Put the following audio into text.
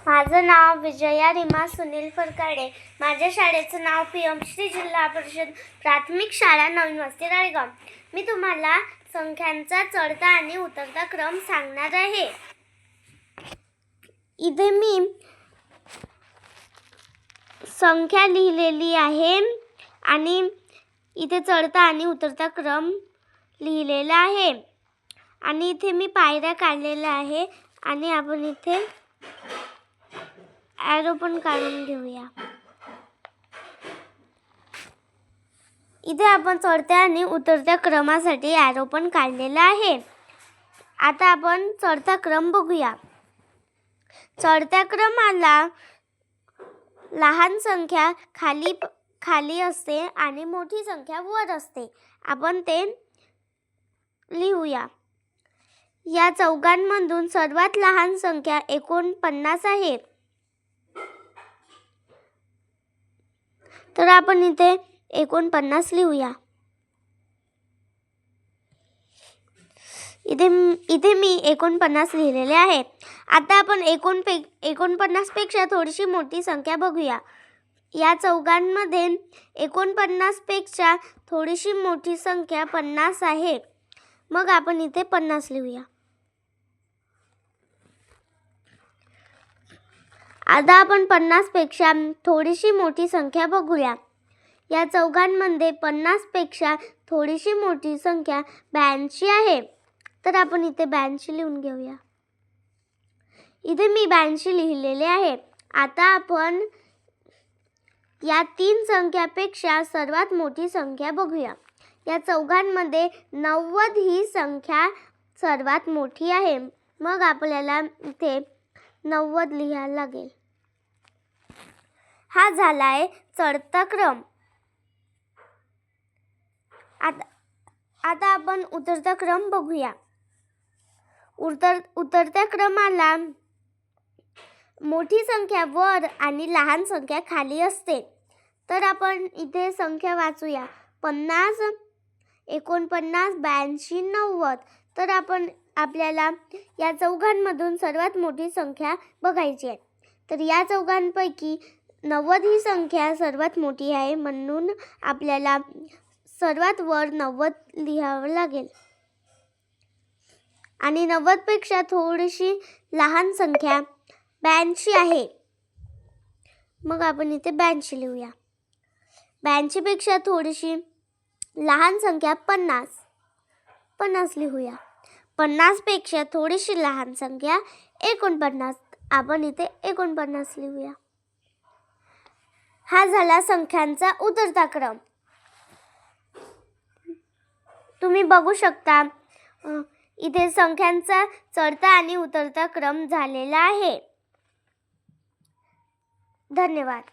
माझं नाव विजया रीमा सुनील फरकाडे. माझ्या शाळेचं नाव PM श्री जिल्हा परिषद प्राथमिक शाळा नवीन वस्ती राळेगाव. मी तुम्हाला संख्यांचा चढता आणि उतरता क्रम सांगणार आहे. इथे मी संख्या लिहिलेली आहे आणि इथे चढता आणि उतरता क्रम लिहिलेला आहे आणि इथे मी पायऱ्या काढलेल्या आहे आणि आपण इथे ॲरो पण काढून घेऊया. इथे आपण चढत्या आणि उतरत्या क्रमासाठी ॲरो पण काढलेला आहे. आता आपण चढता क्रम बघूया. चढत्या क्रमाला लहान संख्या खाली असते आणि मोठी संख्या वर असते. आपण ते लिहूया. या चौघांमधून सर्वात लहान संख्या 49 आहे. तर आपण इथे 49 लिहूया. इथे मी 49 लिहिलेले आहे. आता आपण 49 पेक्षा थोडीशी मोठी संख्या बघूया. या चौघांमध्ये 49 पेक्षा थोडीशी मोठी संख्या 50 आहे. मग आपण इथे 50 लिहूया. आता आपण 50 पेक्षा थोडीशी मोठी संख्या बघूया. या चौघांमध्ये 50 पेक्षा थोडीशी मोठी संख्या 82 आहे. तर आपण इथे 82 लिहून घेऊया. इथे मी 82 लिहिलेले आहे. आता आपण या 3 संख्यापेक्षा सर्वात मोठी संख्या बघूया. या चौघांमध्ये 90 ही संख्या सर्वात मोठी आहे. मग आपल्याला इथे 90 लिहायला लागेल. हा झालाय चढता क्रम. आता आपण उतरता क्रम बघूया. उतरत्या क्रमाला मोठी संख्या वर आणि लहान संख्या खाली असते. तर आपण इथे संख्या वाचूया. 50, 49, 82, 90. तर आपल्याला या चौघांमधून सर्वात मोठी संख्या बघायची आहे. तर या चौघांपैकी 90 ही संख्या सर्वात मोठी आहे, म्हणून आपल्याला सर्वात वर 90 लिहावं लागेल. आणि 90 पेक्षा थोडीशी लहान संख्या 82 आहे. मग आपण इथे 82 लिहूया. 82 पेक्षा थोडीशी लहान संख्या 50 लिहूया. 50 पेक्षा थोडीशी लहान संख्या 49. आपण इथे 49 लिहूया. हा झाला संख्यांचा उतरता क्रम. तुम्ही बघू शकता इथे संख्यांचा चढता आणि उतरता क्रम झालेला आहे. धन्यवाद.